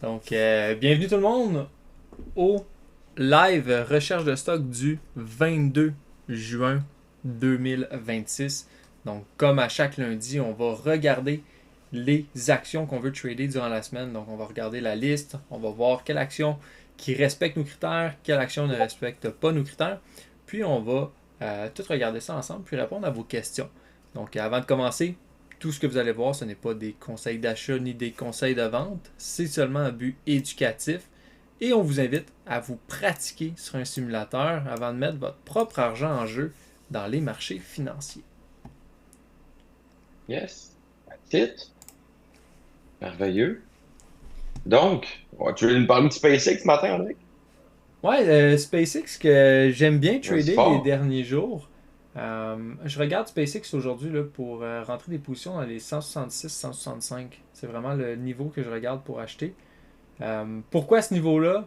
Donc, bienvenue tout le monde au live recherche de stock du 22 juin 2026. Donc, comme à chaque lundi, on va regarder les actions qu'on veut trader durant la semaine. Donc, on va regarder la liste, on va voir quelle action qui respecte nos critères, quelle action ne respecte pas nos critères. Puis, on va tout regarder ça ensemble, puis répondre à vos questions. Donc, avant de commencer, tout ce que vous allez voir, ce n'est pas des conseils d'achat ni des conseils de vente, c'est seulement un but éducatif et on vous invite à vous pratiquer sur un simulateur avant de mettre votre propre argent en jeu dans les marchés financiers. Yes, that's it. Merveilleux. Donc, tu veux nous parler de SpaceX ce matin, André? Ouais, SpaceX que j'aime bien Vas-y trader les fort. derniers jours. Je regarde SpaceX aujourd'hui là, pour rentrer des positions dans les 166-165. C'est vraiment le niveau que je regarde pour acheter. Pourquoi ce niveau-là?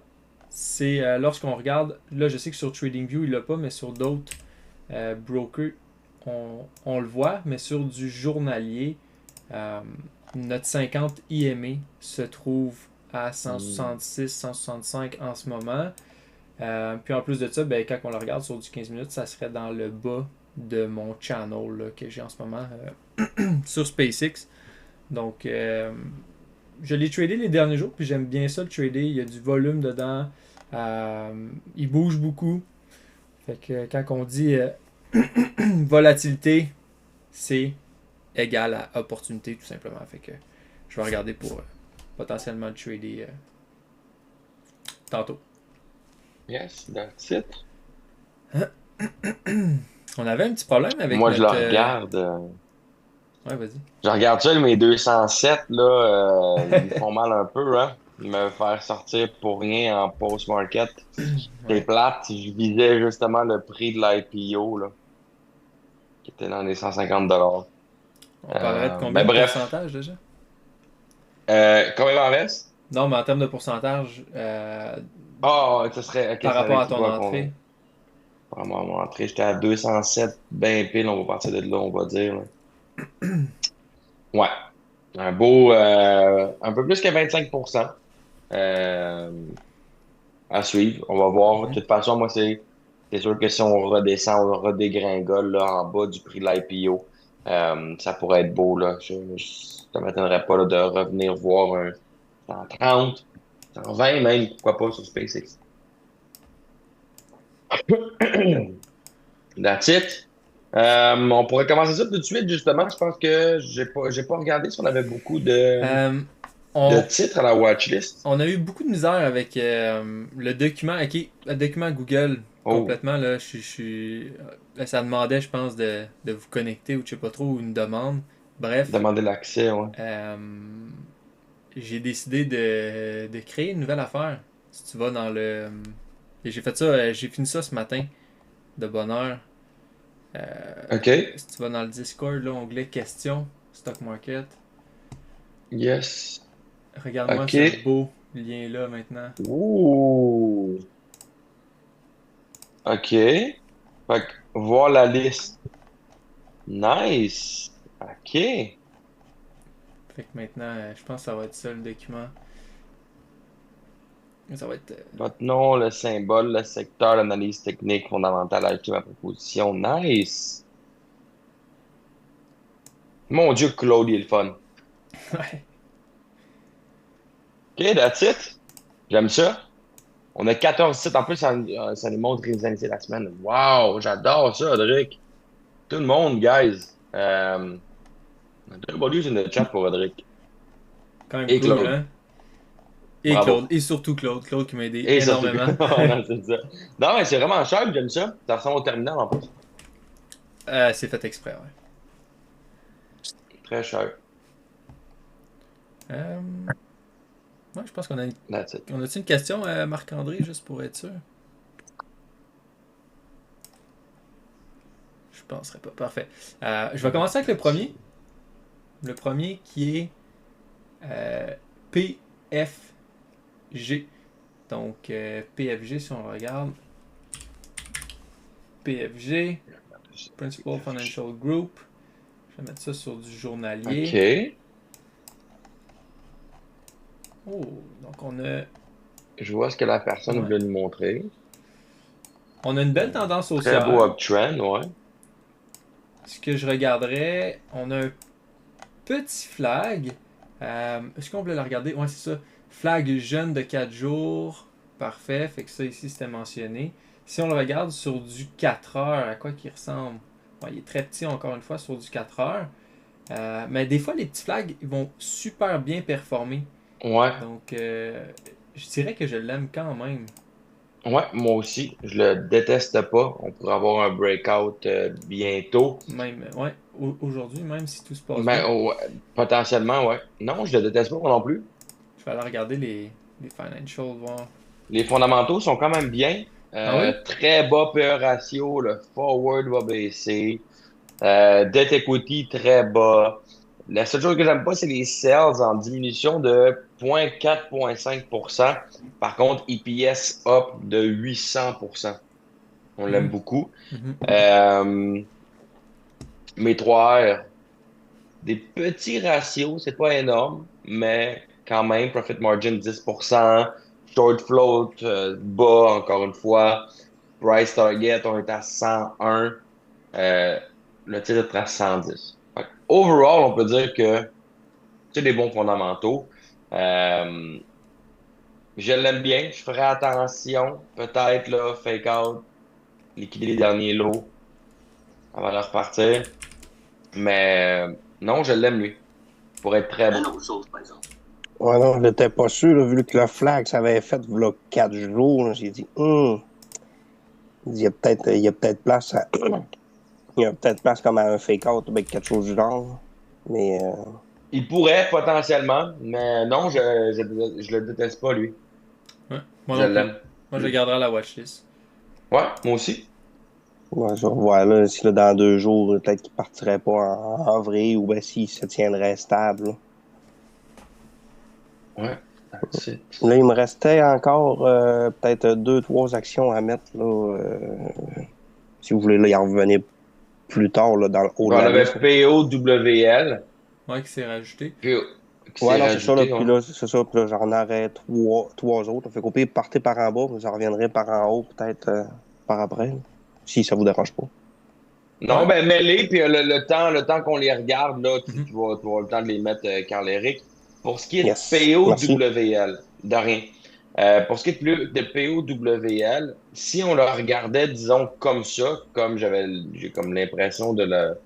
C'est lorsqu'on regarde, là je sais que sur TradingView il l'a pas, mais sur d'autres brokers on le voit, mais sur du journalier, euh, notre 50 IME se trouve à Hmm. 166-165 en ce moment. Puis en plus de ça, ben, quand on le regarde sur du 15 minutes, ça serait dans le bas de mon channel là, que j'ai en ce moment sur SpaceX. Donc, je l'ai tradé les derniers jours, puis j'aime bien ça le trader. Il y a du volume dedans. Il bouge beaucoup. Fait que quand on dit volatilité, c'est égal à opportunité, tout simplement. Fait que je vais regarder pour potentiellement le trader tantôt. Yes, that's it. On avait un petit problème avec Moi, je le notre. regarde. Ouais, vas-y. Je regarde ça, mes 207, là, ils me font mal un peu, hein. Me faire sortir pour rien en post-market. C'est Ouais. plate. Je visais justement le prix de l'IPO, là, qui était dans les 150 $. On parlerait de combien Ben de bref. pourcentage déjà? Combien il m'en reste? Non, mais en termes de pourcentage, Ah, ça serait. Ok, par c'est rapport avec à ton quoi entrée. qu'on. Vraiment, mon entrée, j'étais à 207, ben pile, on va partir de là, on va dire, là. Ouais, un beau, un peu plus que 25% euh, à suivre. On va voir. De Mhm. toute façon, moi, c'est sûr que si on redescend, on redégringole là, en bas du prix de l'IPO, ça pourrait être beau, là. Ça ne m'étonnerait pas là, de revenir voir un 130, 120 même, pourquoi pas sur SpaceX. That's it. On pourrait commencer ça tout de suite, justement. Je pense que j'ai pas regardé si on avait beaucoup Euh, de on, titres à la watchlist. on a eu beaucoup de misère avec le document, ok, le document Google Oh, complètement là. Ça demandait, je pense, de vous connecter ou je sais pas trop, ou une demande. Bref, demander l'accès, ouais. euh, j'ai décidé de créer une nouvelle affaire. Si tu vas dans le, et j'ai fait ça, j'ai fini ça ce matin de bonne heure. OK. Si tu vas dans le Discord, là, onglet questions, stock market, Yes. regarde-moi ce OK. beau lien là maintenant. Ouh. OK. Fait que, voir la liste. Nice. OK. Fait que maintenant, je pense que ça va être ça le document. Ça va être. Votre nom, le symbole, le secteur, l'analyse technique fondamentale, acheter ma proposition. Nice. Mon Dieu, Claude, il est le fun. Ouais. OK, that's it. J'aime ça. On a 14 sites. En plus, ça nous montre les initiés de la semaine. Wow, j'adore ça, Rodrigue. Tout le monde, guys. Très bon news in the chat pour Rodrigue. Quand même Et cool, Claude. hein? Et Claude. Bravo. Et surtout Claude. Claude qui m'a aidé Et surtout, énormément. non, c'est ça. Non, mais c'est vraiment cher, j'aime ça. Ça ressemble au terminal en plus. C'est fait exprès, ouais. Très cher. Euh, ouais, je pense qu'on a une... That's it. On a-tu une question, Marc-André, juste pour être sûr? Je penserais pas. Parfait. Je vais commencer avec le premier. Le premier qui est PFG. Donc, PFG, si on regarde, PFG, Principal Financial Group. Je vais mettre ça sur du journalier. OK. Oh, donc on a, Je vois ce que la personne ouais. voulait nous montrer. On a une belle tendance Très beau haussière. uptrend, ouais. Ce que je regarderais, on a un petit flag. Est-ce qu'on voulait la regarder? Ouais, c'est ça. Flag jeune de 4 jours. Parfait. Fait que ça ici, c'était mentionné. Si on le regarde sur du 4 heures, à quoi qu'il ressemble? Bon, il est très petit encore une fois sur du 4 heures. Mais des fois, les petits flags ils vont super bien performer. Ouais. Donc, je dirais que je l'aime quand même. Ouais, moi aussi. Je le déteste pas. On pourrait avoir un breakout bientôt. Même, ouais, aujourd'hui, même si tout se passe Ben, bien. ouais, potentiellement, ouais. Non, je le déteste pas moi non plus. Je vais aller regarder les financials, voir. Les fondamentaux sont quand même bien. Ah oui? Très bas PE ratio, le forward va baisser. Debt equity très bas. La seule chose que j'aime pas, c'est les sales en diminution de 0,4-0,5%. Par contre, EPS up de 800%. On l'aime Mhm. beaucoup. Mhm. Euh, mes 3 R, des petits ratios, c'est pas énorme, mais quand même, profit margin 10%, short float bas encore une fois, price target, on est à 101, euh, le titre est à 110. Fait que overall, on peut dire que c'est des bons fondamentaux. Euh, je l'aime bien, je ferai attention, peut-être là, fake out, liquider les derniers lots avant de repartir, mais non, je l'aime lui, pour être très bon. Ouais, non, je n'étais pas sûr, là, vu que le flag, ça avait fait, là, 4 jours, là, j'ai dit, il y a peut-être place à, il y a peut-être place comme à un fake-out avec quelque chose du genre, là. Mais, Il pourrait potentiellement, mais non, je le déteste pas, lui. Ouais, moi Je non plus. l'aime. Moi, je le garderai à la watchlist. Ouais, moi aussi. ouais, je revois, là, si là, dans 2 jours, peut-être qu'il partirait pas en vrai, ou bien s'il se tiendrait stable, là. Ouais, that's it. Là, il me restait encore peut-être 2, 3 actions à mettre, là, si vous voulez, là, y en revenir plus tard, là, dans le haut de Bon, on la avait liste, là. POWL, Ouais, qui s'est rajouté. PO, qui Ouais, s'est non, c'est ça, là. rajouté, Puis ouais. là, c'est ça. Puis là, j'en aurais trois autres. Fait qu'au pire, partez par en bas, puis j'en reviendrai par en haut, peut-être par après, là, si ça vous dérange pas. Non, Ouais. ben mêlés, puis le temps qu'on les regarde, là, tu, Mhm. tu vas, tu vas avoir le temps de les mettre, Carl-Éric. Pour ce qui est de Yes. Merci. POWL, de rien. Pour ce qui est de POWL, si on le regardait, disons, comme ça, j'ai comme l'impression de le,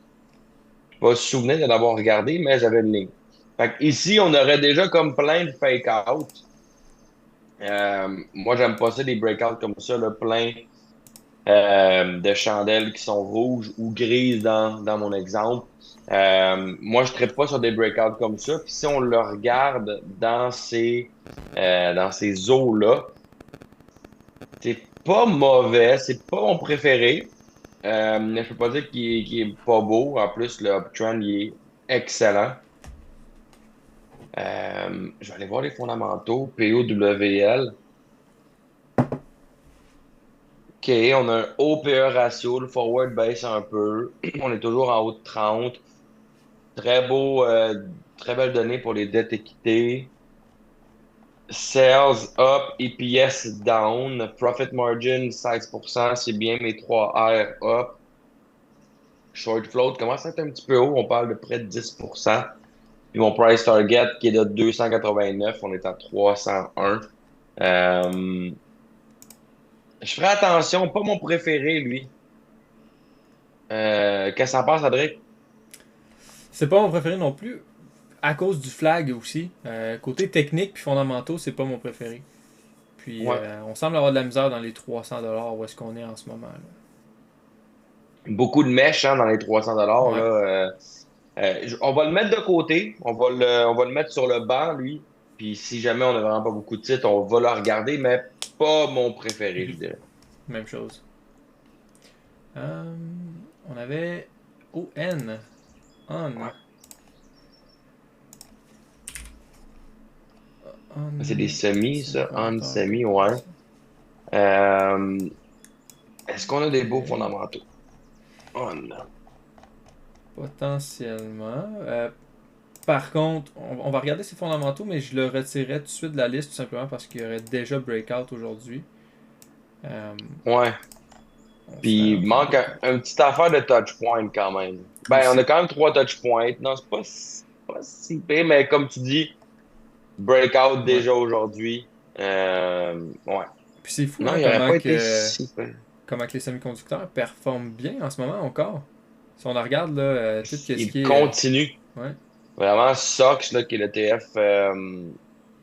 pas souvenir de l'avoir regardé, mais j'avais une ligne. Fait que ici, on aurait déjà comme plein de fake-out. Moi, j'aime pas ça, des breakouts comme ça, là, plein de chandelles qui sont rouges ou grises dans mon exemple. Moi, je ne traite pas sur des breakouts comme ça. Puis si on le regarde dans ces eaux-là, c'est pas mauvais, c'est pas mon préféré. Mais je peux pas dire qu'il est pas beau. En plus, le uptrend, il est excellent. Je vais aller voir les fondamentaux. POWL. OK, on a un haut PE ratio, le forward baisse un peu. On est toujours en haut de 30. Très beau, très belle donnée pour les dettes équitées. Sales up, EPS down, profit margin 16%, c'est bien mes 3 R up. Short float commence à être un petit peu haut, on parle de près de 10%. Puis mon price target qui est de 289, on est à 301. Euh, je ferai attention, pas mon préféré, lui. Qu'est-ce que ça passe, Adrien? C'est pas mon préféré non plus, à cause du flag aussi. Côté technique puis fondamentaux, c'est pas mon préféré. Puis Ouais. on semble avoir de la misère dans les 300$ où est-ce qu'on est en ce moment. Là. Beaucoup de mèches hein, dans les 300 $ là. Ouais. On va le mettre de côté. On va le mettre sur le banc, lui. Puis si jamais on n'a vraiment pas beaucoup de titres, on va le regarder, mais pas mon préféré, je Mhm. dirais. Même chose. Euh, on avait ON. On. Ouais. C'est des On. semis, C'est des ça. On commentaires de semi, quoi ouais. ça? Euh, Est-ce qu'on a des beaux Ok. fondamentaux? On. Potentiellement. Par contre, on va regarder ses fondamentaux, mais je le retirerais tout de suite de la liste, tout simplement parce qu'il y aurait déjà breakout aujourd'hui. Ouais. Puis On il fait manque breakout. un petit affaire de touch point quand même. Ben, on Aussi. a quand même 3 touch points. Non, c'est pas si pire, mais comme tu dis, breakout Ouais. déjà aujourd'hui. Ouais. Puis c'est fou, Non, hein, il aurait pas été si pire. comment que les semi-conducteurs performent bien en ce moment encore. Si on la regarde, là, tout ce Il qui est. continue. Ouais. Vraiment, SOX, là, qui est le TF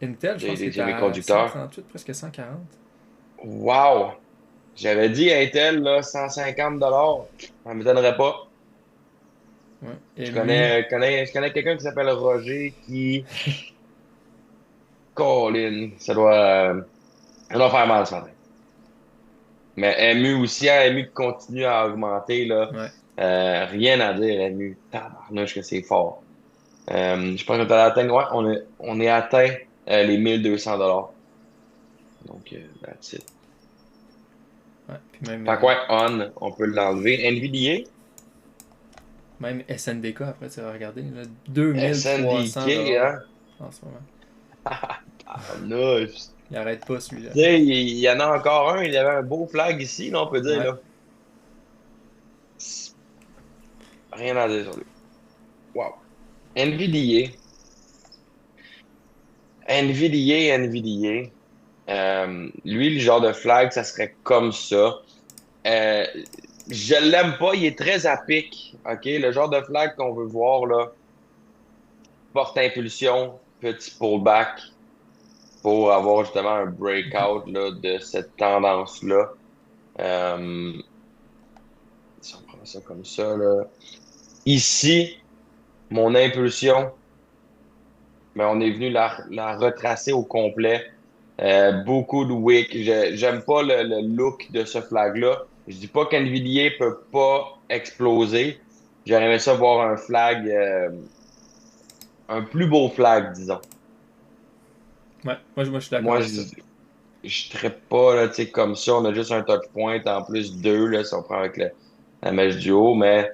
Intel, je pense des qu'il est à semi-conducteurs. 138, presque 140. Wow! J'avais dit Intel, là, 150 $. Ça ne m'étonnerait pas. Ouais. Je MU. connais quelqu'un qui s'appelle Roger qui. Colin, ça doit faire mal ce matin. Mais MU aussi, hein, MU qui continue à augmenter, là. Ouais. Rien à dire, MU. Tabarnouche que c'est fort. Je pense qu'on a atteint, ouais, on est atteint les 1200 $. Donc, that's it. Ouais. Puis même, Fait que ouais, on peut l'enlever. NVDA, même SNDK, après, tu vas regarder, là, 2300 SNDK, hein? en ce moment. Tabarnouche. Il arrête pas celui-là. Tu sais, il y en a encore un, il y avait un beau flag ici, là, on peut dire, Ouais. là. Rien à dire sur lui. Wow. NVDA. NVDA. Lui, le genre de flag, ça serait comme ça. Euh, je l'aime pas, il est très à pic. OK? Le genre de flag qu'on veut voir, là, porte impulsion, petit pullback pour avoir justement un breakout là, de cette tendance-là. Euh, si on prend ça comme ça, là. Ici, mon impulsion, mais on est venu la retracer au complet. Beaucoup de wick. J'aime pas le look de ce flag-là. Je dis pas qu'NVIDIA peut pas exploser. J'aurais aimé ça voir un flag, un plus beau flag, disons. Ouais. Moi, je suis d'accord Moi, avec ça. je traite pas là, tu sais, comme ça. On a juste un touch point, en plus deux, là, si on prend avec la mèche du haut, mais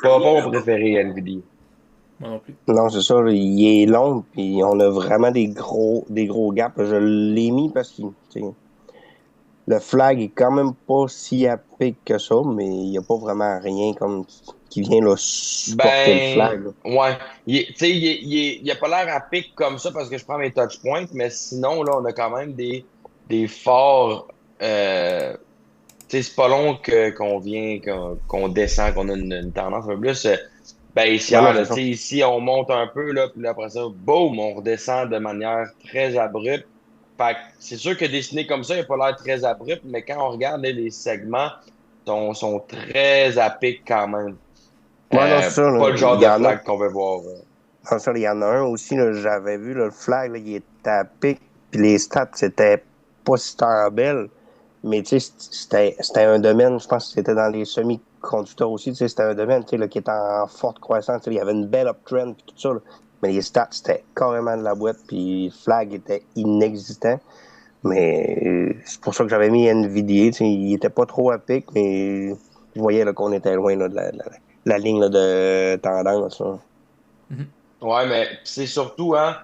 pas mon préféré, NVIDIA. Moi non plus. Non, c'est ça, là, il est long, puis on a vraiment des gros gaps. Je l'ai mis parce que tu sais, le flag est quand même pas si à pic que ça, mais il n'y a pas vraiment rien comme qui vient là, supporter le Ben, flag, là. ouais. Tu sais, il a pas l'air à pic comme ça parce que je prends mes touch points, mais sinon, là, on a quand même des forts. Tu sais, c'est pas long qu'on descend, qu'on a une tendance un peu plus Non, non, baissière, c'est là. Tu ça. sais, ici, on monte un peu, là, puis là, après ça, boum, on redescend de manière très abrupte. Fait que c'est sûr que dessiné comme ça, il n'a pas l'air très abrupt, mais quand on regarde là, les segments, sont très à pic quand même. Ouais, non, c'est ça, Pas là. le Il genre y de en a. flag qu'on veut voir. Non, ça, il y en a un aussi, là, j'avais vu, là, le flag, là, il était à pic, puis les stats, c'était pas super belle. Mais tu sais, c'était un domaine, je pense que c'était dans les semi-conducteurs aussi, tu sais, c'était un domaine, tu sais, là, qui était en forte croissance, tu sais, il y avait une belle uptrend puis tout ça, là. Mais les stats, c'était carrément de la boîte, puis le flag était inexistant. Mais c'est pour ça que j'avais mis NVDA, tu sais, il était pas trop à pic, mais je voyais là, qu'on était loin là, de la ligne là, de tendance, là. Mhm. Ouais, mais c'est surtout, hein,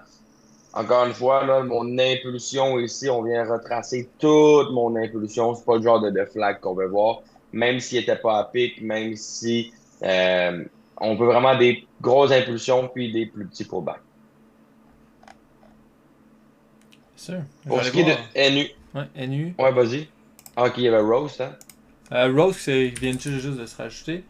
encore une fois, là, mon impulsion ici, on vient retracer toute mon impulsion. C'est pas le genre de flag qu'on veut voir, même s'il était pas à pic, même si euh, on veut vraiment des grosses impulsions puis des plus petits pullbacks. C'est sûr. Je vais Pour aller ce qui est de voir. NU, Ouais, NU. ouais, vas-y. Ah, ok, il y avait Rose, hein? Rose, il vient juste de se rajouter.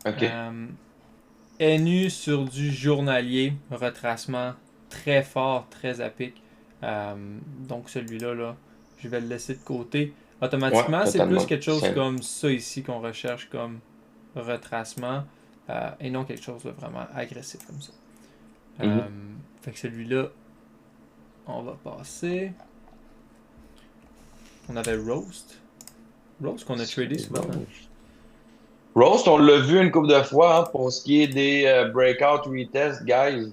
Ok. Euh, NU sur du journalier, retracement très fort, très à pic. Donc celui-là, là, je vais le laisser de côté. Ouais, Automatiquement, c'est plus totalement. quelque chose Simple. comme ça ici qu'on recherche comme retracement et non quelque chose de vraiment agressif comme ça. Mhm. Fait que celui-là, on va passer. On avait Roast. Roast qu'on a tradé souvent. Hein? Roast, on l'a vu une couple de fois, hein, pour ce qui est des breakout retest, guys.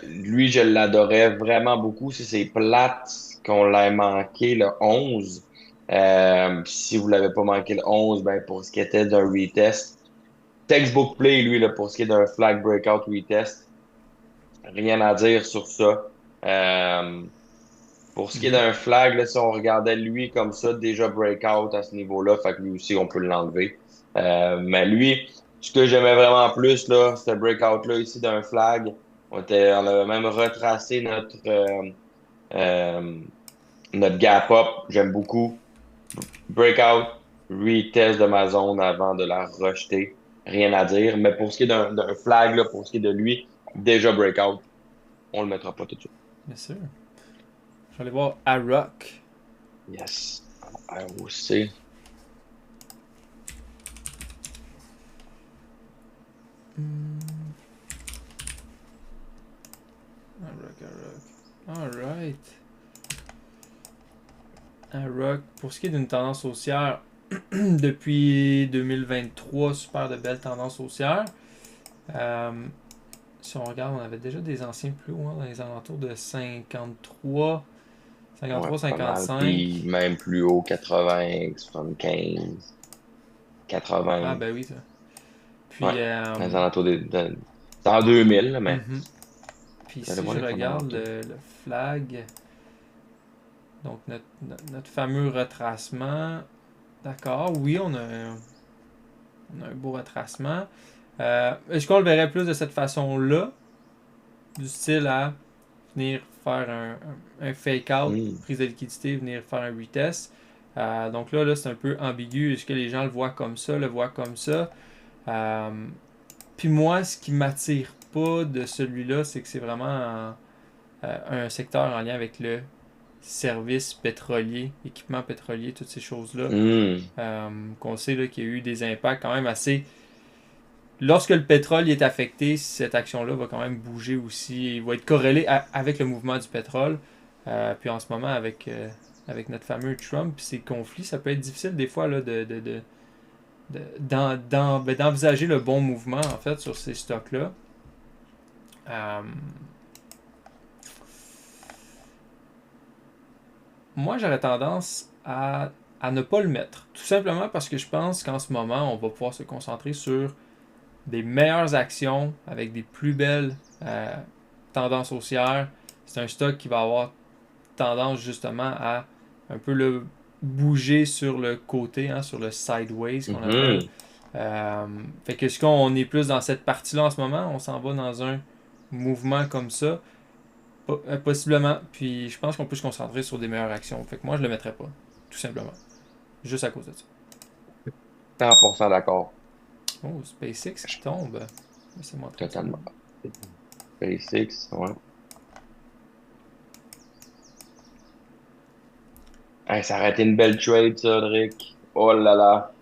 Lui, je l'adorais vraiment beaucoup. C'est plate qu'on l'ait manqué le 11. Si vous l'avez pas manqué le 11, ben, pour ce qui était d'un retest. Textbook play, lui, là, pour ce qui est d'un flag breakout retest. Rien à dire sur ça. Pour ce qui est d'un flag, là, si on regardait lui comme ça, déjà breakout à ce niveau-là, fait que lui aussi, on peut l'enlever. Mais lui, ce que j'aimais vraiment plus, là, ce breakout-là ici d'un flag, on avait même retracé euh, notre gap up. J'aime beaucoup. Breakout, retest de ma zone avant de la rejeter. Rien à dire. Mais pour ce qui est d'un flag, là, pour ce qui est de lui, déjà breakout, on le mettra pas tout de suite. Bien sûr. Je vais aller voir Arock. Yes. AOC. Alright. Arock. Pour ce qui est d'une tendance haussière, depuis 2023, super de belles tendances haussières. Si on regarde, on avait déjà des anciens plus hauts, dans les alentours de 53, 53, 55. Puis même plus haut, 80, 75, 80. Ah ben oui, ça. Puis, dans les alentours c'est en 2000, là, mais. Puis si je regarde le flag, donc notre fameux retracement, d'accord, oui, on a un beau retracement. Est-ce qu'on le verrait plus de cette façon-là, du style à venir faire un fake-out, prise de liquidité, venir faire un retest. Donc là c'est un peu ambigu. Est-ce que les gens le voient comme ça, le voient comme ça? Puis moi, ce qui m'attire pas de celui-là, c'est que c'est vraiment un secteur en lien avec le service pétrolier, équipement pétrolier, toutes ces choses-là. Qu'on sait là, qu'il y a eu des impacts quand même assez... Lorsque le pétrole est affecté, cette action-là va quand même bouger aussi. Il va être corrélé avec le mouvement du pétrole. Puis en ce moment, avec notre fameux Trump, puis ses conflits, ça peut être difficile des fois là, d'envisager le bon mouvement en fait sur ces stocks-là. Moi, j'aurais tendance à ne pas le mettre. Tout simplement parce que je pense qu'en ce moment, on va pouvoir se concentrer sur des meilleures actions avec des plus belles tendances haussières. C'est un stock qui va avoir tendance justement à un peu le bouger sur le côté, sur le sideways qu'on appelle. Fait que est-ce qu'on est plus dans cette partie-là en ce moment? On s'en va dans un mouvement comme ça? Possiblement. Puis je pense qu'on peut se concentrer sur des meilleures actions. Fait que moi, je le mettrais pas. Tout simplement. Juste à cause de ça. 100% d'accord. Oh, SpaceX qui tombe. Laissez-moi totalement. SpaceX, ouais. Hey, ça aurait été une belle trade, ça, Rick. Oh là là.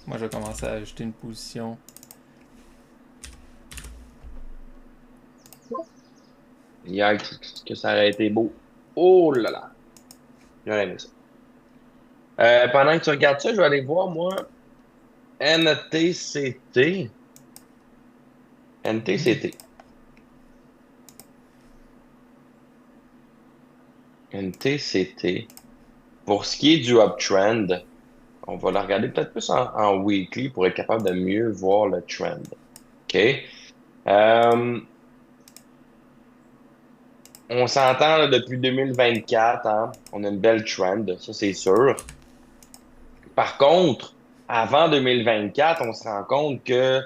Moi, je vais commencer à ajouter une position. Yikes, que ça aurait été beau. Oh là là. J'aurais aimé ça. Pendant que tu regardes ça, je vais aller voir, moi, NTCT. NTCT. NTCT. Pour ce qui est du uptrend, on va la regarder peut-être plus en weekly pour être capable de mieux voir le trend. OK? On s'entend là, depuis 2024, hein? On a une belle trend, ça c'est sûr. Par contre, avant 2024, on se rend compte que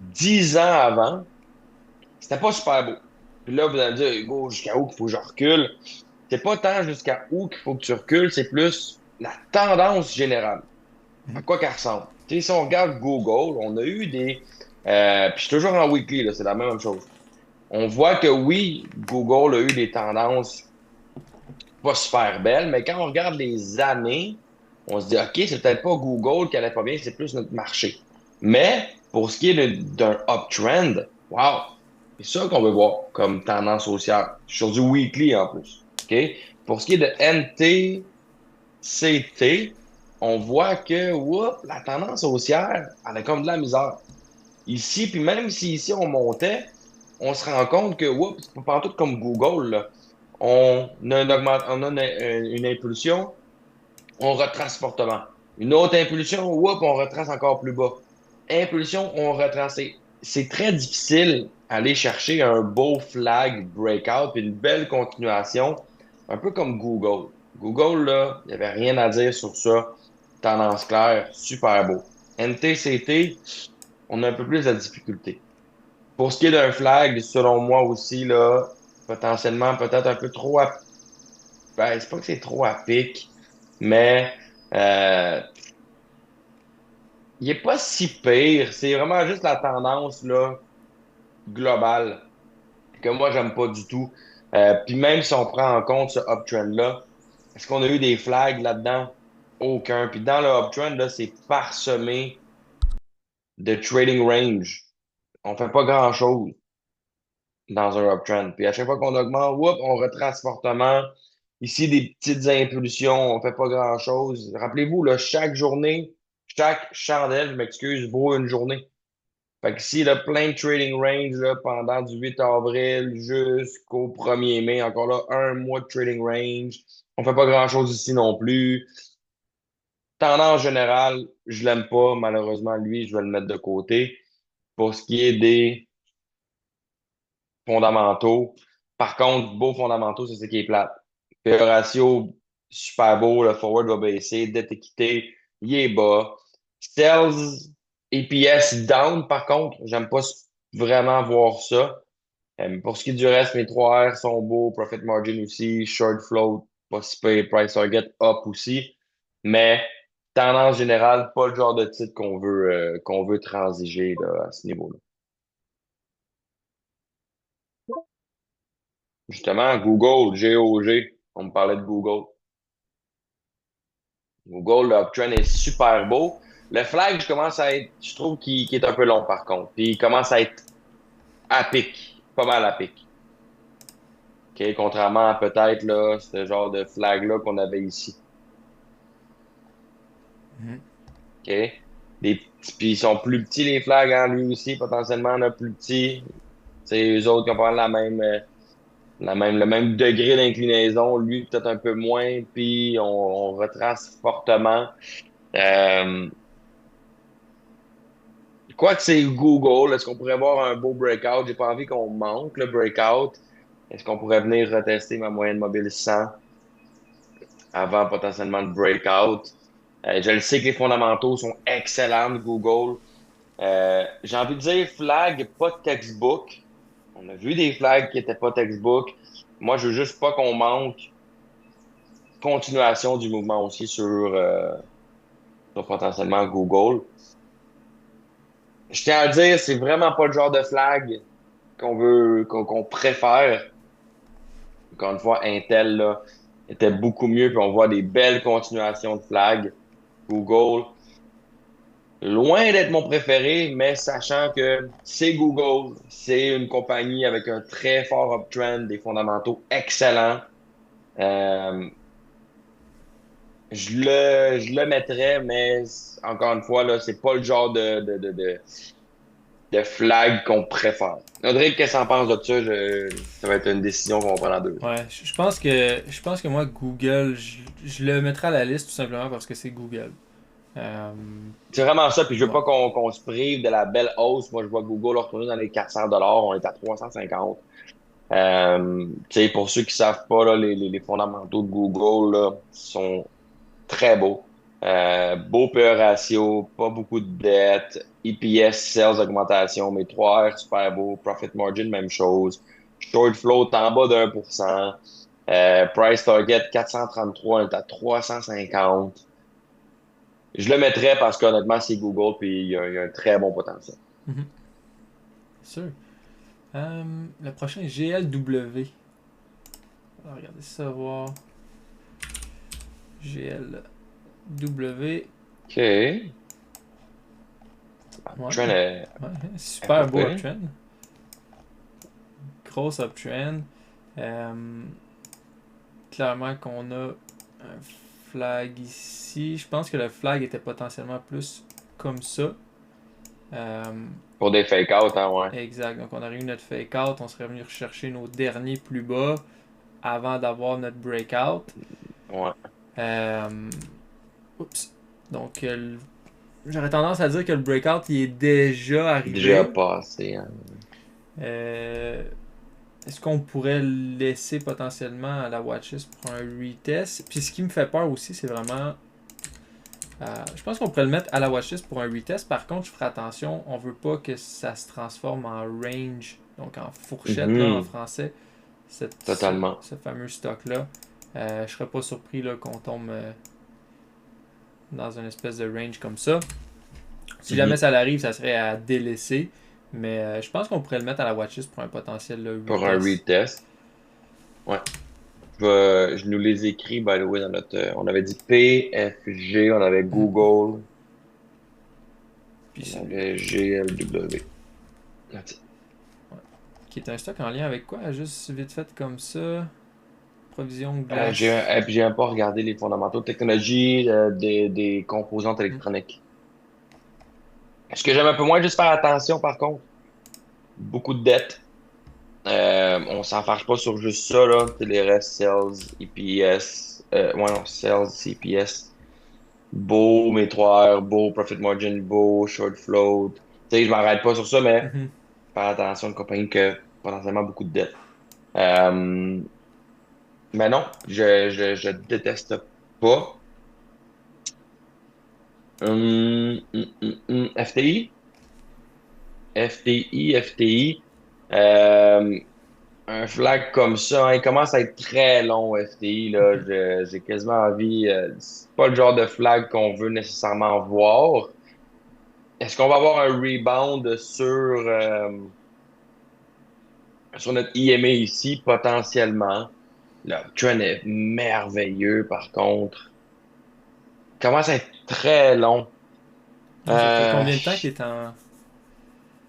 10 ans avant, c'était pas super beau. Puis là, vous allez me dire, Hugo, jusqu'à où qu'il faut que je recule? C'est pas tant jusqu'à où qu'il faut que tu recules, c'est plus la tendance générale. À quoi qu'elle ressemble? Tu sais, si on regarde Google, on a eu des... puis je suis toujours en weekly, là, c'est la même chose. On voit que oui, Google a eu des tendances pas super belles, mais quand on regarde les années, on se dit, OK, c'est peut-être pas Google qui allait pas bien, c'est plus notre marché. Mais pour ce qui est d'un uptrend, wow, c'est ça qu'on veut voir comme tendance haussière. Sur du weekly en plus. OK? Pour ce qui est de NTCT, on voit que la tendance haussière, elle a comme de la misère. Ici, puis même si ici on montait, on se rend compte que c'est pas partout comme Google, là. On a une impulsion, on retrace fortement. Une autre impulsion, on retrace encore plus bas. Impulsion, on retrace. C'est très difficile aller chercher un beau flag breakout puis une belle continuation, un peu comme Google. Google, là, il n'y avait rien à dire sur ça. Tendance claire, super beau. NTCT, on a un peu plus de difficulté. Pour ce qui est d'un flag, selon moi aussi, là, potentiellement peut-être un peu trop à... Ben, c'est pas que c'est trop à pic, mais euh, il est pas si pire. C'est vraiment juste la tendance là, globale que moi, j'aime pas du tout. Puis même si on prend en compte ce uptrend-là, est-ce qu'on a eu des flags là-dedans? Aucun. Puis dans le uptrend, là, c'est parsemé de trading range. On fait pas grand-chose dans un uptrend. Puis à chaque fois qu'on augmente, whoop, on retrace fortement. Ici, des petites impulsions, on fait pas grand-chose. Rappelez-vous, là, chaque journée, chaque chandelle, je m'excuse, vaut une journée. Fait que s'il y a plein de trading range là, pendant du 8 avril jusqu'au 1er mai, encore là, un mois de trading range. On fait pas grand-chose ici non plus. Tendance générale, je l'aime pas. Malheureusement, lui, je vais le mettre de côté. Pour ce qui est des fondamentaux, par contre, beaux fondamentaux, c'est ce qui est plate. Le ratio, super beau, le forward va baisser, dette équité, il est bas. Sales, EPS down, par contre, j'aime pas vraiment voir ça. Pour ce qui est du reste, mes 3 R sont beaux, profit margin aussi, short float, pas si pire, price target up aussi. Mais tendance générale, pas le genre de titre qu'on veut transiger là, à ce niveau-là. Justement, Google, GOG, on me parlait de Google. Google, le uptrend est super beau. Le flag, je trouve qu'il est un peu long par contre. Puis il commence à être à pic, pas mal à pic. OK, contrairement à peut-être là, ce genre de flag-là qu'on avait ici. Mhm. OK? Puis ils sont plus petits, les flags, hein, lui aussi, potentiellement, on a plus petits. C'est eux autres qui ont pas la même, le même degré d'inclinaison. Lui, peut-être un peu moins, puis on retrace fortement. Euh, Quoi que c'est Google, est-ce qu'on pourrait avoir un beau breakout? J'ai pas envie qu'on manque le breakout. Est-ce qu'on pourrait venir retester ma moyenne mobile 100 avant potentiellement le breakout? Je le sais que les fondamentaux sont excellents de Google. J'ai envie de dire flag, pas de textbook. On a vu des flags qui n'étaient pas textbook. Moi, je veux juste pas qu'on manque continuation du mouvement aussi sur potentiellement Google. Je tiens à dire, c'est vraiment pas le genre de flag qu'on préfère. Encore une fois, Intel là, était beaucoup mieux, puis on voit des belles continuations de flag. Google, loin d'être mon préféré, mais sachant que c'est Google, c'est une compagnie avec un très fort uptrend, des fondamentaux excellents. Euh, je le mettrais, mais encore une fois, là, c'est pas le genre de flag qu'on préfère. Audrey, qu'est-ce que t'en penses de ça? Ça va être une décision qu'on va prendre en deux. Ouais, je pense que moi, Google, je le mettrai à la liste tout simplement parce que c'est Google. Euh, C'est vraiment ça, puis je veux ouais. pas qu'on se prive de la belle hausse. Moi, je vois Google retourner dans les 400 $, on est à 350. Tu sais, pour ceux qui savent pas, là, les fondamentaux de Google là, sont très beaux. Beau PE ratio, pas beaucoup de dettes, EPS, sales augmentation, mais 3 R super beau, profit margin, même chose. Short float en bas d'1%. Price target 433, on est à 350. Je le mettrais parce qu'honnêtement, c'est Google, puis il y a un très bon potentiel. Mhm. Sûr. Le prochain est GLW. On va regarder ça, voir. GLW. OK. Ouais, Trend ouais, est pas super beau pire. uptrend. Grosse uptrend. Euh, Clairement qu'on a un flag ici. Je pense que le flag était potentiellement plus comme ça. Euh, Pour des fake-out, hein, ouais. exact. Donc on aurait eu notre fake out. On serait venu rechercher nos derniers plus bas avant d'avoir notre breakout. Ouais. Euh, oups. Donc j'aurais tendance à dire que le breakout il est déjà Déjà arrivé. passé, hein. Est-ce qu'on pourrait le laisser potentiellement à la watchlist pour un retest? Puis ce qui me fait peur aussi, c'est vraiment... je pense qu'on pourrait le mettre à la watchlist pour un retest. Par contre, je ferai attention, on veut pas que ça se transforme en range, donc en fourchette là, en français. Totalement. Ce fameux stock-là. Je serais pas surpris là, qu'on tombe dans une espèce de range comme ça. Si jamais ça l'arrive, ça serait à délaisser. Mais je pense qu'on pourrait le mettre à la watchlist pour un potentiel là, retest. Pour un retest. Ouais. Je nous les écris, by the way, dans notre. On avait dit P, F, G, on avait Google. Puis on avait G, L, W. Qui est un stock en lien avec quoi? Juste vite fait comme ça. Provision glace. J'ai un peu regardé les fondamentaux de technologie des composantes électroniques. Ce que j'aime un peu moins, juste faire attention par contre. Beaucoup de dettes. On s'en fâche pas sur juste ça, là. Les restes, sales, EPS. Sales, EPS. Beau, mes 3 R, beau, profit margin, beau, short float. Tu sais, je m'arrête pas sur ça, mais faire attention à une compagnie qui a potentiellement beaucoup de dettes. Mais non, je déteste pas. FTI? FTI. Un flag comme ça, hein, il commence à être très long, FTI. Là. J'ai quasiment envie. C'est pas le genre de flag qu'on veut nécessairement voir. Est-ce qu'on va avoir un rebound sur notre IMA ici, potentiellement? Le trend est merveilleux, par contre. Il commence à être très long. Ça fait combien de temps qu'il est en...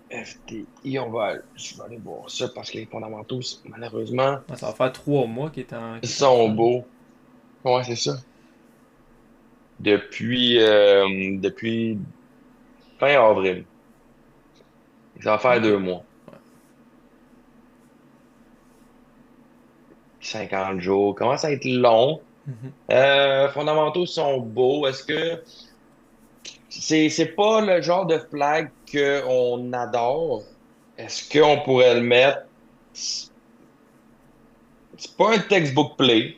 FTI, je vais aller voir ça parce que les fondamentaux, malheureusement, ça va faire 3 mois qu'il est en... ils sont beaux. Ouais, c'est ça. Depuis fin avril. Ça va faire 2 mois. 50 jours. Commence à être long. Fondamentaux sont beaux. Est-ce que c'est pas le genre de flag qu'on adore? Est-ce qu'on pourrait le mettre? C'est pas un textbook play.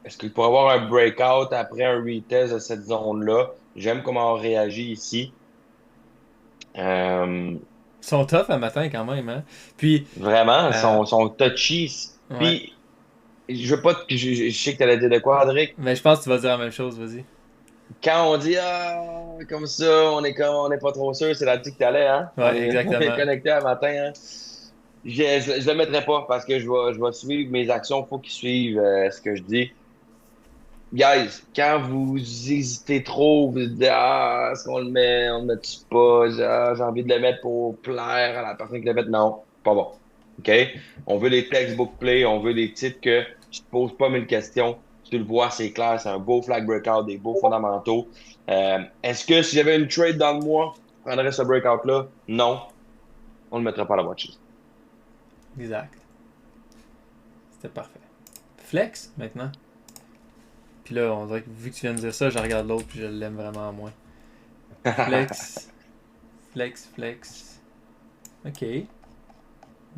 Est-ce qu'il pourrait y avoir un breakout après un retest de cette zone-là? J'aime comment on réagit ici. Ils sont tough à matin quand même, hein? Puis... Vraiment, ils sont touchy. Ouais. Puis, je veux pas je sais que tu allais dire de quoi, Adric? Mais je pense que tu vas dire la même chose, vas-y. Quand on dit comme ça, on est pas trop sûr, c'est là-dessus que t'allais, hein? Ouais, On exactement. est connecté à matin, hein? Je le mettrai pas parce que je vais suivre mes actions. Faut qu'ils suivent ce que je dis. Guys, quand vous hésitez trop, vous dites est-ce qu'on on le met pas? J'ai envie de le mettre pour plaire à la personne qui le met. Non, pas bon. OK? On veut des textbook play, on veut des titres que tu te poses pas mille questions. Tu le vois, c'est clair, c'est un beau flag breakout, des beaux fondamentaux. Est-ce que si j'avais une trade dans le mois, je prendrais ce breakout-là? Non. On ne le mettrait pas à la watchlist. Exact. C'était parfait. Flex, maintenant. Puis là, on dirait que vu que tu viens de dire ça, je regarde l'autre puis je l'aime vraiment moins. Flex. Flex. OK.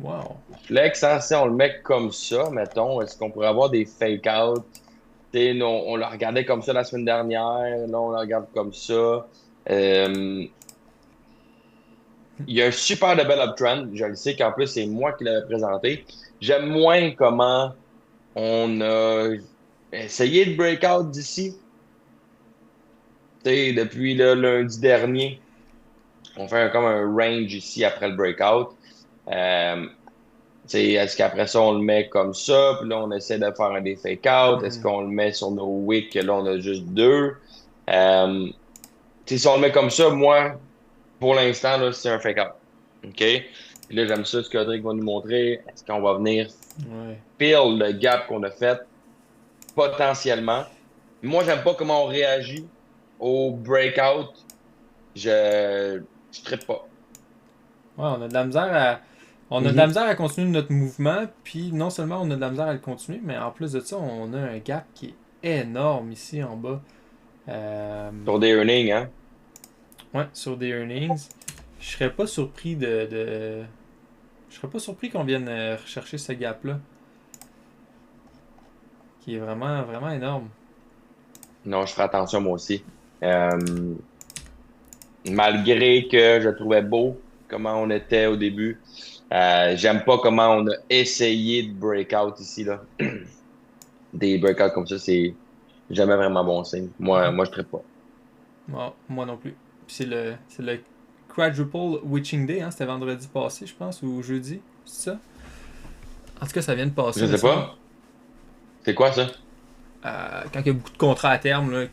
Wow. Flex, hein, si on le met comme ça, mettons, est-ce qu'on pourrait avoir des fake-outs? On le regardait comme ça la semaine dernière, là, on le regarde comme ça. Il y a un super de bel uptrend. Je le sais qu'en plus, c'est moi qui l'avais présenté. J'aime moins comment on a essayé de breakout d'ici. Depuis le lundi dernier, on fait comme un range ici après le breakout. Est-ce qu'après ça, on le met comme ça, puis là, on essaie de faire des fake-out? Est-ce qu'on le met sur nos wicks, là, on a juste 2? Si on le met comme ça, moi, pour l'instant, là, c'est un fake-out. OK? Puis là, j'aime ça, ce qu'Audrey va nous montrer. Est-ce qu'on va venir pile le gap qu'on a fait potentiellement? Moi, j'aime pas comment on réagit au breakout. Je trippe pas. Ouais, on a de la misère à... On a de la misère à continuer notre mouvement, puis non seulement on a de la misère à le continuer, mais en plus de ça, on a un gap qui est énorme ici en bas. Sur des earnings, hein? Ouais, sur des earnings. Je serais pas surpris de... Je Je serais pas surpris qu'on vienne rechercher ce gap-là. Qui est vraiment, vraiment énorme. Non, je ferai attention moi aussi. Malgré que je trouvais beau comment on était au début, j'aime pas comment on a essayé de breakout ici, là. Des breakouts comme ça, c'est jamais vraiment bon signe. Moi je ne pas. Moi non plus. Puis c'est le Quadruple Witching Day, hein? C'était vendredi passé, je pense, ou jeudi. C'est ça? En tout cas, ça vient de passer, Je me sais semble. pas. C'est quoi ça? Quand il y a beaucoup de contrats à terme là,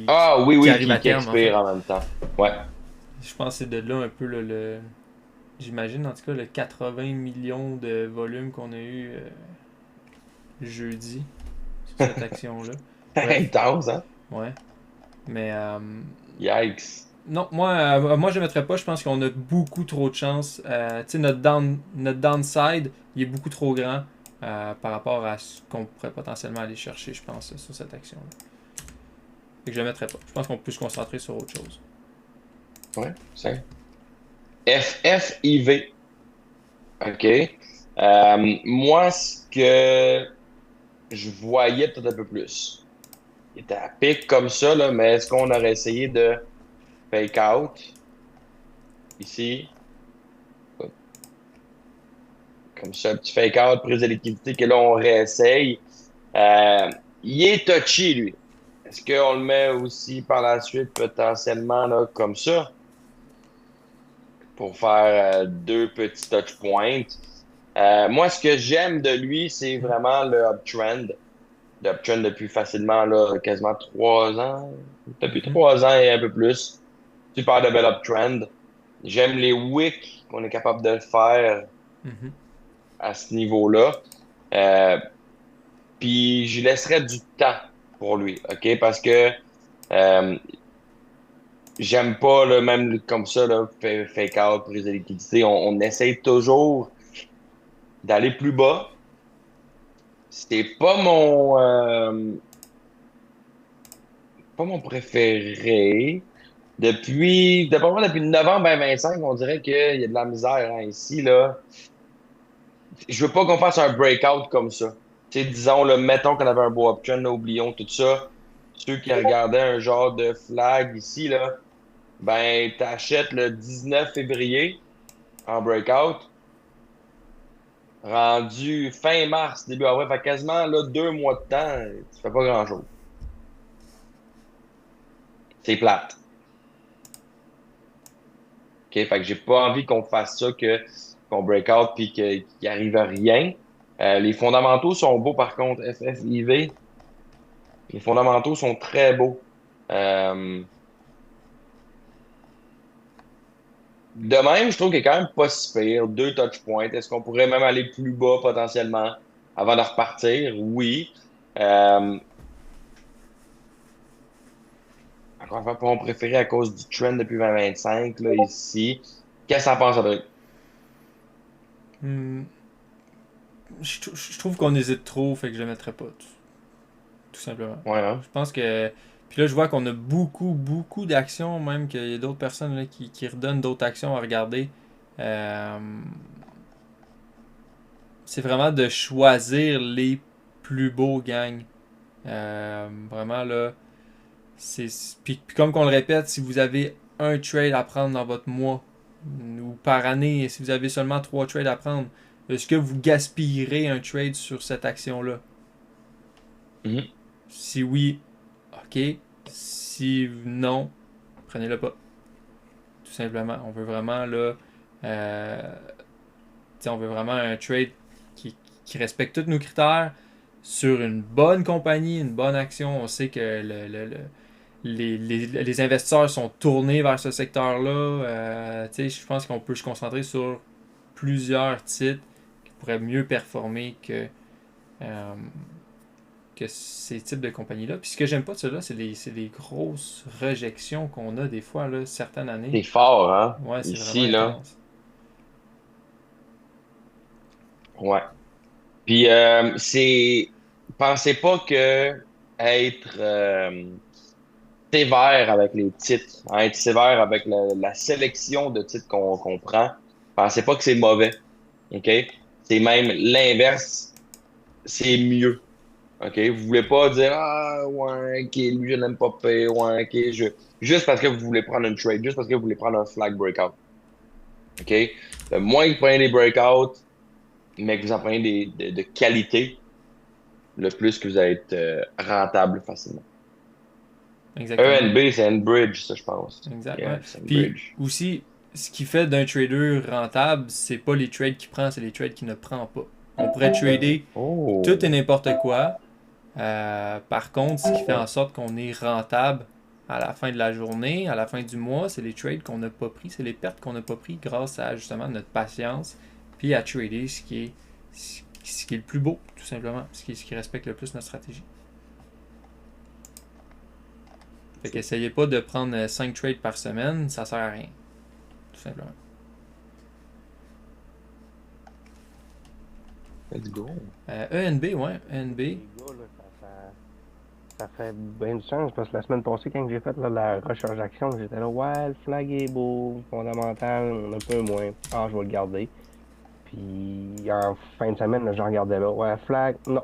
Ah oui, qui oui, arrivent à qui terme, en fait. expire en même temps. Ouais. Je pense que c'est de là un peu j'imagine en tout cas le 80 millions de volume qu'on a eu jeudi sur cette action-là. Bref, Intense, hein? ouais. Mais Yikes. non, moi je ne mettrais pas. Je pense qu'on a beaucoup trop de chance. Tu sais, notre downside, il est beaucoup trop grand par rapport à ce qu'on pourrait potentiellement aller chercher, je pense, sur cette action-là. Fait que je ne mettrais pas. Je pense qu'on peut se concentrer sur autre chose. Ouais, c'est. FFIV. OK. Moi, ce que je voyais peut-être un peu plus. Il était à pic comme ça, là, mais est-ce qu'on aurait essayé de fake out ici? Comme ça, un petit fake out, prise de liquidité que là, on réessaye. Euh, il est touchy, lui. Est-ce qu'on le met aussi par la suite potentiellement là, comme ça pour faire deux petits touch points? Moi, ce que j'aime de lui, c'est vraiment le uptrend. Le uptrend depuis facilement là, quasiment 3 ans. Depuis Mhm. 3 ans et un peu plus. Super de bel uptrend. J'aime les wicks qu'on est capable de faire Mhm. à ce niveau-là. Euh, Puis je laisserai du temps pour lui, OK? Parce que euh, j'aime pas le même comme ça, là, fake out, prise de liquidité. On essaye toujours d'aller plus bas. C'est pas mon préféré. D'après moi, depuis novembre 2025, on dirait qu'il y a de la misère hein, ici, là. Je veux pas qu'on fasse un breakout comme ça. Tu sais, disons, là, mettons qu'on avait un beau uptrend, là, oublions tout ça. Ceux qui regardaient un genre de flag ici, là, ben, t'achètes le 19 février en breakout, rendu fin mars, début avril, fait quasiment là, 2 mois de temps, tu fais pas grand-chose. C'est plate. OK? Fait que j'ai pas envie qu'on fasse ça, qu'on breakout puis qu'il arrive à rien. Les fondamentaux sont beaux par contre, FFIV. Les fondamentaux sont très beaux. Euh, de même, je trouve qu'il est quand même pas si pire. Deux touch points. Est-ce qu'on pourrait même aller plus bas potentiellement avant de repartir? Oui. Euh, Encore une fois, pas mon préféré à cause du trend depuis 2025, là, ici. Qu'est-ce que ça pense, Cédric? Hmm. Je trouve qu'on hésite trop, fait que je le mettrais pas, tout simplement. Ouais, hein? Je pense que. Puis là, je vois qu'on a beaucoup, beaucoup d'actions, même qu'il y a d'autres personnes là, qui redonnent d'autres actions à regarder. Euh, c'est vraiment de choisir les plus beaux gangs. Vraiment là. C'est, puis comme qu'on le répète, si vous avez un trade à prendre dans votre mois, ou par année, si vous avez seulement 3 trades à prendre, est-ce que vous gaspillerez un trade sur cette action-là? Mhm. Si oui, ok. Si non, prenez-le pas. Tout simplement. On veut vraiment là. Euh, on veut vraiment un trade qui respecte tous nos critères sur une bonne compagnie, une bonne action. On sait que les investisseurs sont tournés vers ce secteur-là. Je pense qu'on peut se concentrer sur plusieurs titres qui pourraient mieux performer euh, que ces types de compagnies-là. Puis ce que j'aime pas de cela, c'est les grosses rejections qu'on a des fois, là, certaines années. C'est fort, hein? Ouais, c'est vraiment Ici, là. intense. Ouais. Puis, pensez pas que être sévère avec les titres, hein, être sévère avec la sélection de titres qu'on prend, pensez pas que c'est mauvais. OK? C'est même l'inverse, c'est mieux. OK? Vous voulez pas dire ah ouais, ok, lui je l'aime pas pire, ouais, ok, juste parce que vous voulez prendre une trade, juste parce que vous voulez prendre un flag breakout. OK? Le moins que vous prenez des breakouts, mais que vous en prenez de qualité, le plus que vous allez être rentable facilement. Exactement. ENB, c'est Enbridge, ça, je pense. Exactement. Yeah, Puis aussi, ce qui fait d'un trader rentable, c'est pas les trades qu'il prend, c'est les trades qu'il ne prend pas. On pourrait trader tout et n'importe quoi. Par contre, ce qui fait en sorte qu'on est rentable à la fin de la journée, à la fin du mois, c'est les trades qu'on n'a pas pris, c'est les pertes qu'on n'a pas pris grâce à justement notre patience, puis à trader ce qui est le plus beau, tout simplement, ce qui respecte le plus notre stratégie. Fait qu'essayez pas de prendre 5 trades par semaine, ça sert à rien. Tout simplement. Let's go. ENB, ouais, ENB. Les gars, là, ça fait bien du sens parce que la semaine passée, quand j'ai fait là, la recherche d'action, j'étais là, ouais, le flag est beau, fondamental, un peu moins. Ah, je vais le garder. Puis en fin de semaine, là, je regardais là, ouais, flag, non,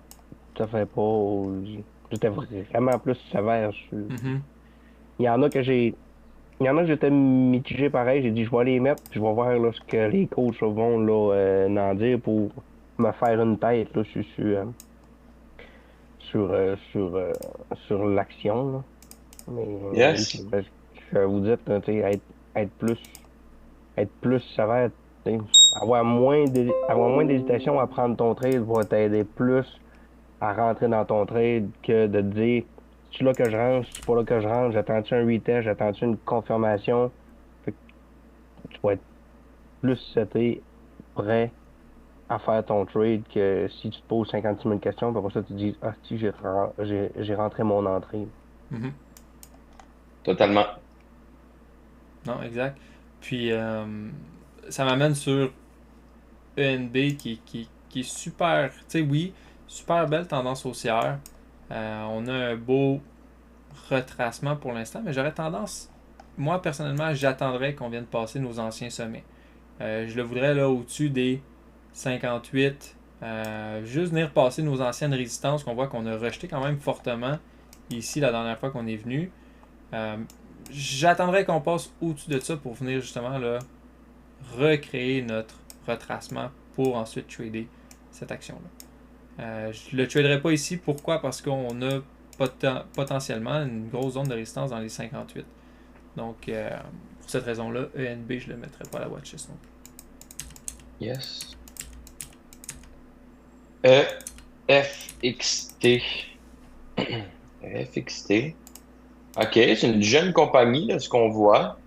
ça fait pas. J'étais vraiment plus sévère sur. Mhm. Il y en a que j'ai. Il y en a que j'étais mitigé pareil. J'ai dit, je vais les mettre, puis je vais voir là, ce que les coachs vont là, en dire pour me faire une tête là, sur l'action. Là. Mais Yes. je vais vous dire, tu sais, être plus sévère, tu sais, avoir moins d'hésitation à prendre ton trade va t'aider plus à rentrer dans ton trade que de te dire c'est là que je rentre, c'est pas là que je rentre, j'attends-tu un retest, j'attends-tu une confirmation. Fait que tu vas être plus seté, prêt à faire ton trade que si tu te poses 56 000 questions, puis après ça tu te dis ah si j'ai rentré mon entrée. Mhm. Totalement. Non, exact. Puis, ça m'amène sur ENB qui est super, tu sais, oui, super belle tendance haussière. On a un beau retracement pour l'instant, mais j'aurais tendance, moi personnellement, j'attendrais qu'on vienne passer nos anciens sommets. Je le voudrais là au-dessus des 58. Juste venir passer nos anciennes résistances qu'on voit qu'on a rejeté quand même fortement ici la dernière fois qu'on est venu. J'attendrais qu'on passe au-dessus de ça pour venir justement là recréer notre retracement pour ensuite trader cette action-là. Je ne le traderai pas ici. Pourquoi? Parce qu'on a potentiellement une grosse zone de résistance dans les 58. Donc, pour cette raison-là, ENB, je ne le mettrai pas à la watchlist non plus. Yes. FXT. FXT. OK, c'est une jeune compagnie, là, ce qu'on voit.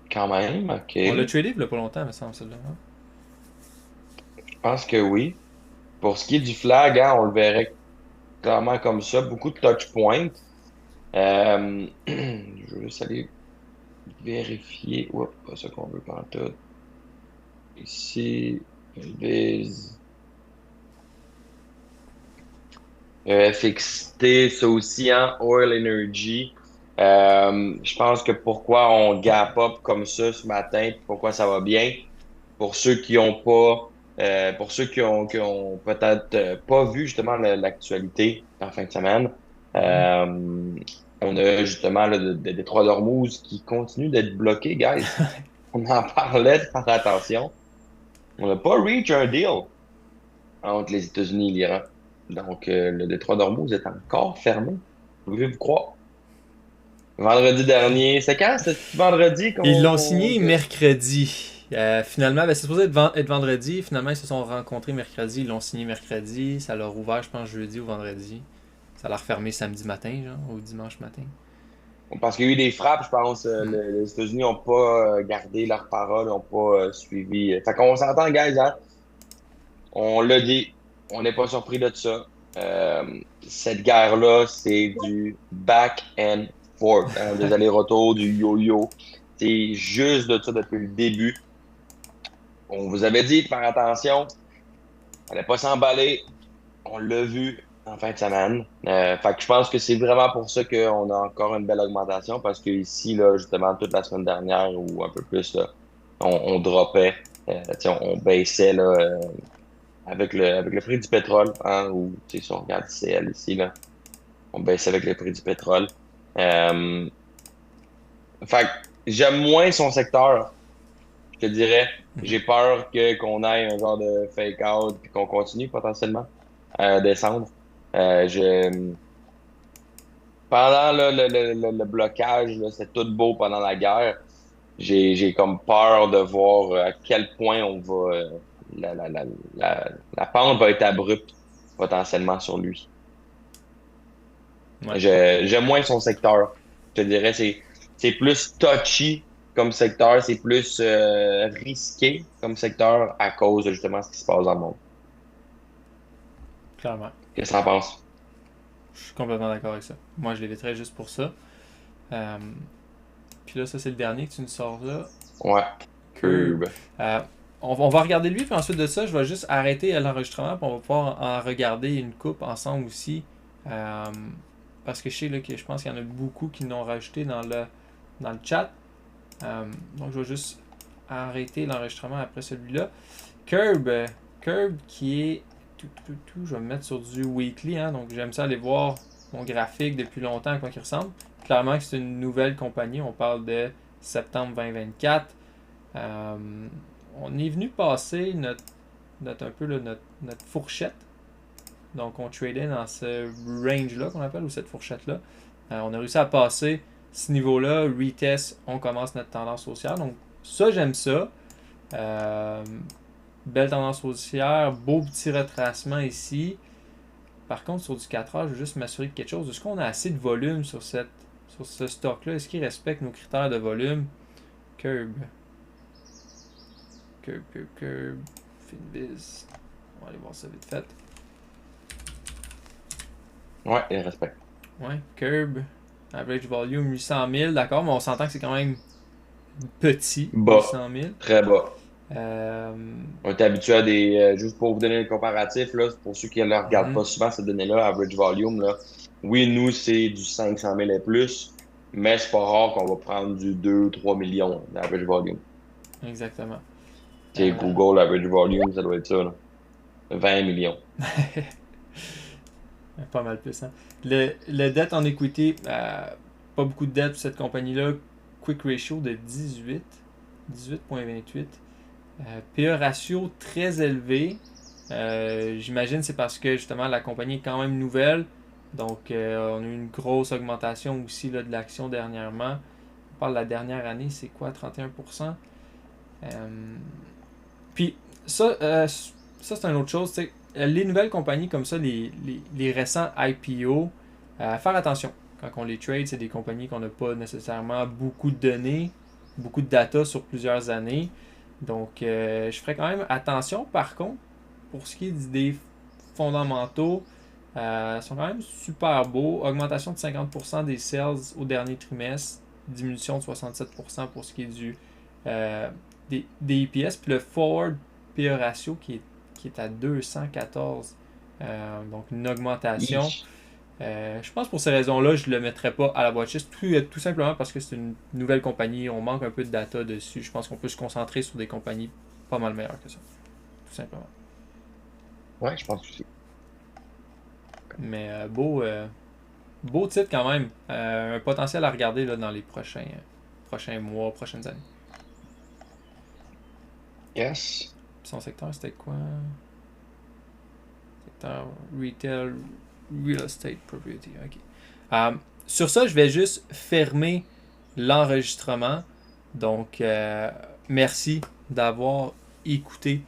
Quand même, OK. On l'a tradé il y a pas longtemps, me semble, celle-là. Hein? Je pense que oui. Pour ce qui est du flag, hein, on le verrait clairement comme ça. Beaucoup de touch points. Je veux juste aller vérifier. Oups, pas ça qu'on veut pantoute. Ici, vise. FXT, ça aussi, hein, Oil Energy. Je pense que pourquoi on gap up comme ça ce matin, puis pourquoi ça va bien, pour ceux qui ont pas, pour ceux qui ont peut-être pas vu justement l'actualité en fin de semaine, on a justement le Détroit d'Ormuz qui continue d'être bloqué, guys. On en parlait de faire attention. On n'a pas reach un deal entre les États-Unis et l'Iran. Donc, le Détroit d'Ormuz est encore fermé. Pouvez-vous croire? Vendredi dernier. C'est quand? C'est vendredi qu'on... Ils l'ont signé mercredi. Finalement, c'est supposé être vendredi. Finalement, ils se sont rencontrés mercredi. Ils l'ont signé mercredi. Ça leur a ouvert, je pense, jeudi ou vendredi. Ça l'a refermé samedi matin, genre, ou dimanche matin. Parce qu'il y a eu des frappes, je pense. Les États-Unis n'ont pas gardé leur parole, n'ont pas suivi. Fait qu'on s'entend, guys, hein? On l'a dit. On n'est pas surpris de ça. Cette guerre-là, c'est du back and forth. Hein, des allers-retours, du yo-yo. C'est juste de ça depuis le début. On vous avait dit de faire attention. On n'allait pas s'emballer. On l'a vu en fin de semaine. Fait que je pense que c'est vraiment pour ça qu'on a encore une belle augmentation parce que ici, là, justement, toute la semaine dernière ou un peu plus, là, on dropait, on baissait là, avec le prix du pétrole, hein, ou si on regarde ICL ici, là, on baissait avec le prix du pétrole. Euh, fait que j'aime moins son secteur, je te dirais. Mhm. J'ai peur qu'on aille un genre de fake out puis qu'on continue potentiellement à descendre. Je pendant là, le blocage, là, c'est tout beau pendant la guerre. J'ai comme peur de voir à quel point on va la pente va être abrupte potentiellement sur lui. Ouais. J'aime moins son secteur. Je te dirais, c'est plus touchy comme secteur, c'est plus risqué comme secteur à cause de justement ce qui se passe dans le monde. Clairement. Qu'est-ce que t'en penses? Je suis complètement d'accord avec ça. Moi, je l'éviterais juste pour ça. Euh, Puis là, ça, c'est le dernier que tu nous sors là. Ouais. Curb. Curb. On va regarder lui, puis ensuite de ça, je vais juste arrêter l'enregistrement, puis on va pouvoir en regarder une coupe ensemble aussi. Euh, Parce que je sais là, que je pense qu'il y en a beaucoup qui l'ont rajouté dans le chat. Donc je vais juste arrêter l'enregistrement après celui-là. Curb qui est je vais me mettre sur du weekly, hein, donc j'aime ça aller voir mon graphique depuis longtemps à quoi il ressemble. Clairement que c'est une nouvelle compagnie, on parle de septembre 2024. On est venu passer un peu là, notre fourchette. Donc on tradait dans ce range-là qu'on appelle, ou cette fourchette-là. On a réussi à passer ce niveau-là. Retest, on commence notre tendance haussière. Donc ça, j'aime ça. Belle tendance haussière, beau petit retracement ici. Par contre, sur du 4 heures, je veux juste m'assurer de quelque chose. Est-ce qu'on a assez de volume sur ce stock-là? Est-ce qu'il respecte nos critères de volume? Curb. Finviz. On va aller voir ça vite fait. Ouais, il respecte. Ouais, Curb. Average volume 800 000, d'accord, mais on s'entend que c'est quand même petit, Bas. 800 000. Très bas. Euh, On est habitué à des. Juste pour vous donner le comparatif, là, pour ceux qui ne regardent pas souvent ces données-là, average volume, là. Oui, nous, c'est du 500 000 et plus, mais c'est pas rare qu'on va prendre du 2-3 millions d'average volume. Exactement. Tu sais, Google, average volume, ça doit être ça, là. 20 millions. Pas mal plus, hein. Le dette en equity, pas beaucoup de dette pour cette compagnie-là. Quick ratio de 18.28. PE ratio très élevé. J'imagine c'est parce que justement la compagnie est quand même nouvelle. Donc on a eu une grosse augmentation aussi là, de l'action dernièrement. On parle de la dernière année, c'est quoi, 31%? Puis ça c'est une autre chose. T'sais, les nouvelles compagnies comme ça, les récents IPO, faire attention. Quand on les trade, c'est des compagnies qu'on n'a pas nécessairement beaucoup de données, beaucoup de data sur plusieurs années. Donc, je ferais quand même attention. Par contre, pour ce qui est des fondamentaux, sont quand même super beaux. Augmentation de 50% des sales au dernier trimestre, diminution de 67% pour ce qui est des EPS. Puis le forward PE ratio qui est à 214. Donc, une augmentation. Je pense pour ces raisons-là, je ne le mettrais pas à la watchlist, tout simplement parce que c'est une nouvelle compagnie, on manque un peu de data dessus. Je pense qu'on peut se concentrer sur des compagnies pas mal meilleures que ça, tout simplement. Ouais, je pense aussi. Mais beau titre quand même, un potentiel à regarder là, dans les prochains mois, prochaines années. Yes. Puis son secteur, c'était quoi? Secteur retail, real estate, property, ok. Sur ça, je vais juste fermer l'enregistrement. Donc, merci d'avoir écouté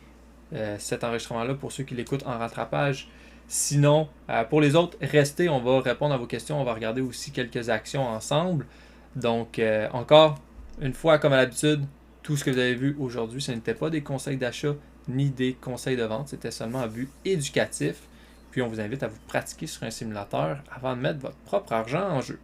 cet enregistrement-là pour ceux qui l'écoutent en rattrapage. Sinon, pour les autres, restez, on va répondre à vos questions. On va regarder aussi quelques actions ensemble. Donc, encore une fois, comme à l'habitude, tout ce que vous avez vu aujourd'hui, ce n'était pas des conseils d'achat ni des conseils de vente. C'était seulement à but éducatif. Puis, on vous invite à vous pratiquer sur un simulateur avant de mettre votre propre argent en jeu.